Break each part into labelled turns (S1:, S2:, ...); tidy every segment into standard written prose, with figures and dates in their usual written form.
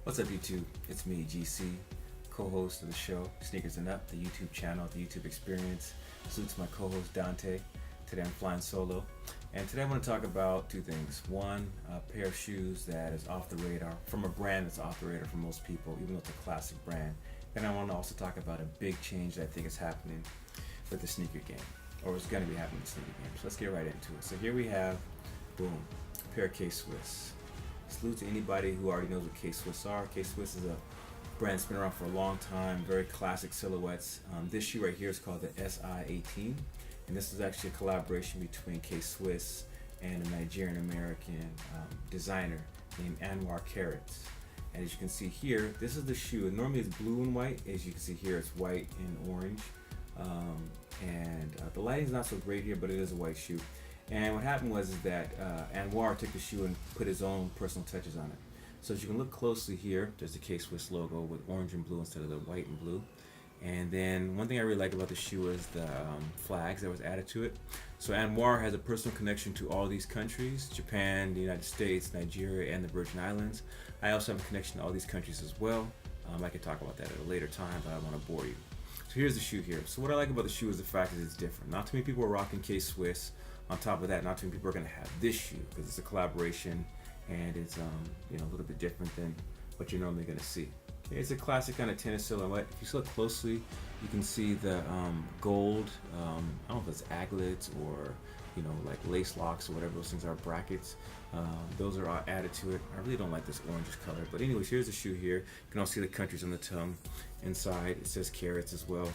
S1: What's up, YouTube? It's me, GC, co-host of the show, Sneakers and Up, the YouTube channel, the YouTube experience. Salute to my co-host, Dante. Today I'm flying solo. And today I want to talk about two things. One, a pair of shoes that is off the radar, from a brand that's off the radar for most people, even though it's a classic brand. Then I want to also talk about a big change that I think is happening with the sneaker game, or is going to be happening with the sneaker game. So let's get right into it. So here we have, boom, a pair of K-Swiss. Salute to anybody who already knows what K-Swiss are. K-Swiss is a brand that's been around for a long time, very classic silhouettes. This shoe right here is called the SI-18, and this is actually a collaboration between K-Swiss and a Nigerian-American designer named Anwar Carrots. And as you can see here, this is the shoe. And normally it's blue and white. As you can see here, it's white and orange. The lighting's not so great here, but it is a white shoe. And what happened was that Anwar took the shoe and put his own personal touches on it. So as you can look closely here, there's the K-Swiss logo with orange and blue instead of the white and blue. And then one thing I really like about the shoe is the flags that was added to it. So Anwar has a personal connection to all these countries: Japan, the United States, Nigeria, and the Virgin Islands. I also have a connection to all these countries as well. I could talk about that at a later time, but I don't want to bore you. So here's the shoe here. So what I like about the shoe is the fact that it's different. Not too many people are rocking K-Swiss. On top of that, not too many people are going to have this shoe because it's a collaboration and it's a little bit different than what you're normally going to see. Okay, it's a classic kind of tennis silhouette. If you look closely, you can see the gold. I don't know if it's aglets or like lace locks or whatever those things are, brackets. Those are all added to it. I really don't like this orangish color, but anyways, here's the shoe here. You can also see the countries on the tongue. Inside, it says Carrots as well.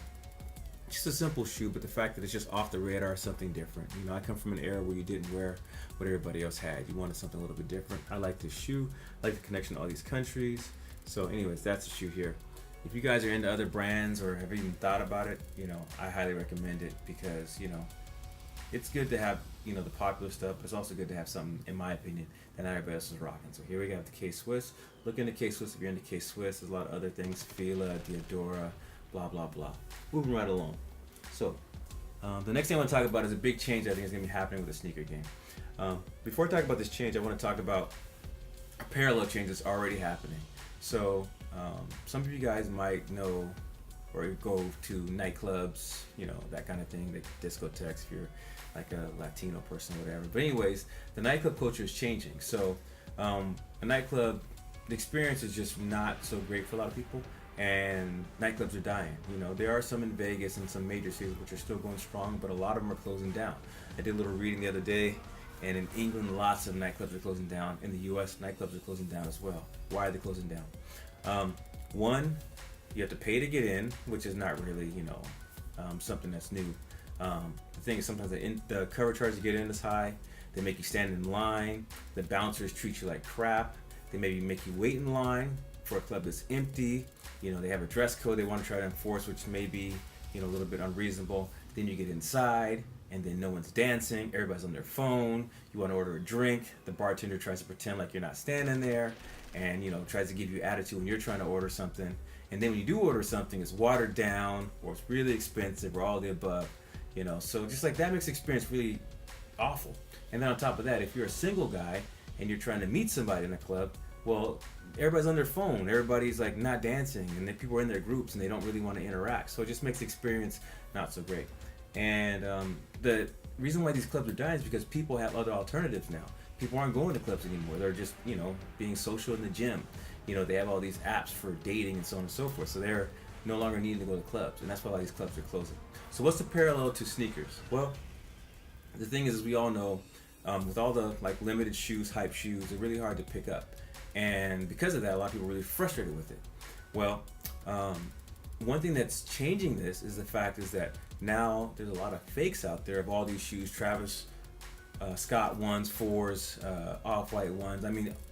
S1: Just a simple shoe, but the fact that it's just off the radar is something different. I come from an era where you didn't wear what everybody else had. You wanted something a little bit different. I like this shoe. I like the connection to all these countries. So anyways, that's the shoe here. If you guys are into other brands or have even thought about it, I highly recommend it because, it's good to have, the popular stuff, but it's also good to have something, in my opinion, that not everybody else is rocking. So here we got the K-Swiss. Look into K-Swiss if you're into K-Swiss. There's a lot of other things, Fila, Diodora, blah, blah, blah. Moving right along. So, the next thing I want to talk about is a big change I think is going to be happening with the sneaker game. Before I talk about this change, I want to talk about a parallel change that's already happening. So, some of you guys might know or go to nightclubs, that kind of thing, the discotheques if you're like a Latino person or whatever. But anyways, the nightclub culture is changing. So, a nightclub, the experience is just not so great for a lot of people. And nightclubs are dying. There are some in Vegas and some major cities which are still going strong, but a lot of them are closing down. I did a little reading the other day, and in England, lots of nightclubs are closing down. In the U.S., nightclubs are closing down as well. Why are they closing down? One, you have to pay to get in, which is not really, something that's new. The thing is, sometimes the cover charge to get in is high. They make you stand in line. The bouncers treat you like crap. They maybe make you wait in line for a club that's empty. They have a dress code they want to try to enforce, which may be, a little bit unreasonable. Then you get inside, and then no one's dancing. Everybody's on their phone. You want to order a drink. The bartender tries to pretend like you're not standing there, and tries to give you attitude when you're trying to order something. And then when you do order something, it's watered down, or it's really expensive, or all the above. So just like that makes the experience really awful. And then on top of that, if you're a single guy and you're trying to meet somebody in a club, well, everybody's on their phone, everybody's like not dancing, and then people are in their groups and they don't really want to interact. So it just makes the experience not so great. And the reason why these clubs are dying is because people have other alternatives now. People aren't going to clubs anymore. They're just, being social in the gym. They have all these apps for dating and so on and so forth. So they're no longer needing to go to clubs, and that's why a lot of these clubs are closing. So what's the parallel to sneakers? Well, the thing is, as we all know, with all the limited shoes, hype shoes, they're really hard to pick up. And because of that, a lot of people are really frustrated with it. Well, one thing that's changing this is the fact is that now there's a lot of fakes out there of all these shoes, Travis Scott ones, 4s, Off-White ones,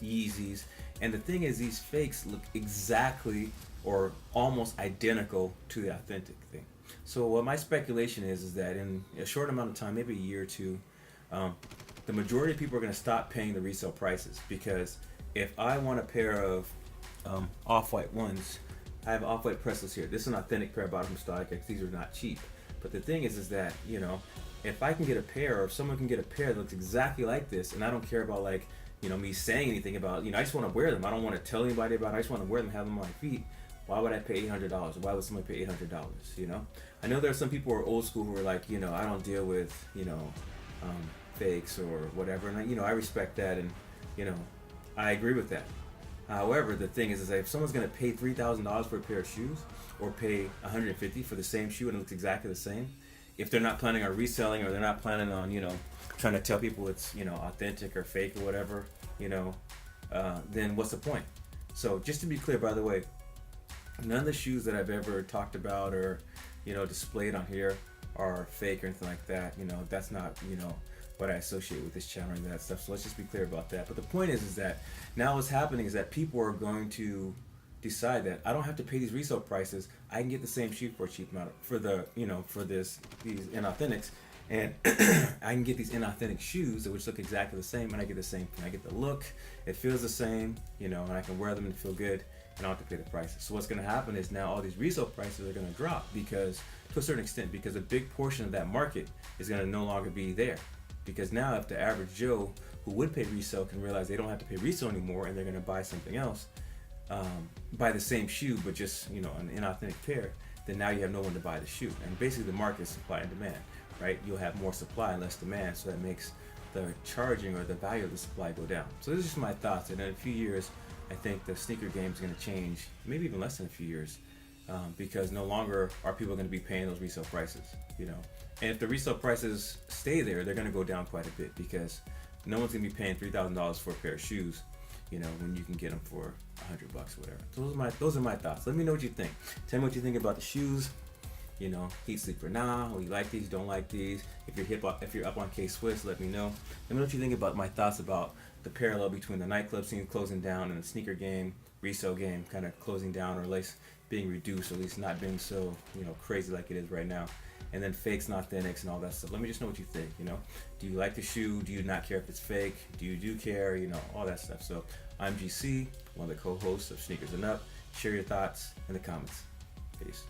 S1: Yeezys. And the thing is, these fakes look exactly or almost identical to the authentic thing. So what my speculation is that in a short amount of time, maybe a year or two, the majority of people are going to stop paying the resale prices, because if I want a pair of Off-White ones, I have Off-White Prestos here. This is an authentic pair I bought from StockX. These are not cheap. But the thing is that, if I can get a pair, or if someone can get a pair that looks exactly like this, and I don't care about like, me saying anything about, I just want to wear them. I don't want to tell anybody about it. I just want to wear them, have them on my feet. Why would I pay $800? Why would somebody pay $800? I know there are some people who are old school who are like, I don't deal with, fakes or whatever, and I respect that, and I agree with that. However, the thing is that if someone's going to pay $3,000 for a pair of shoes, or pay $150 for the same shoe and it looks exactly the same, if they're not planning on reselling, or they're not planning on trying to tell people it's authentic or fake or whatever, then what's the point? So just to be clear, by the way, none of the shoes that I've ever talked about or displayed on here are fake or anything like that. That's not what I associate with this channel and that stuff. So let's just be clear about that. But the point is that now what's happening is that people are going to decide that I don't have to pay these resale prices. I can get the same shoe for a cheap amount for these inauthentics, and I can get these inauthentic shoes which look exactly the same, and I get the same thing. I get the look, it feels the same, and I can wear them and feel good, and I don't have to pay the prices. So what's going to happen is now all these resale prices are going to drop, because to a certain extent, because a big portion of that market is going to no longer be there. Because now if the average Joe who would pay resale can realize they don't have to pay resale anymore, and they're going to buy something else, buy the same shoe but just an inauthentic pair, then now you have no one to buy the shoe. And basically the market is supply and demand, right? You'll have more supply and less demand, so that makes the charging or the value of the supply go down. So this is just my thoughts, and in a few years I think the sneaker game is going to change, maybe even less than a few years, because no longer are people going to be paying those resale prices, and if the resale prices stay there, they're going to go down quite a bit, because no one's going to be paying $3,000 for a pair of shoes, when you can get them for $100 or whatever. So those are my thoughts. Let me know what you think. Tell me what you think about the shoes. Heat sleeper now. You like these? Don't like these? If you're up on K-Swiss, let me know. Let me know what you think about my thoughts about the parallel between the nightclub scene closing down and the sneaker game, resale game kind of closing down, or at least being reduced, or at least not being so crazy like it is right now. And then fakes and authentics and all that stuff. Let me just know what you think. Do you like the shoe? Do you not care if it's fake? Do you care? All that stuff. So I'm GC, one of the co-hosts of Sneakers and Up. Share your thoughts in the comments. Peace.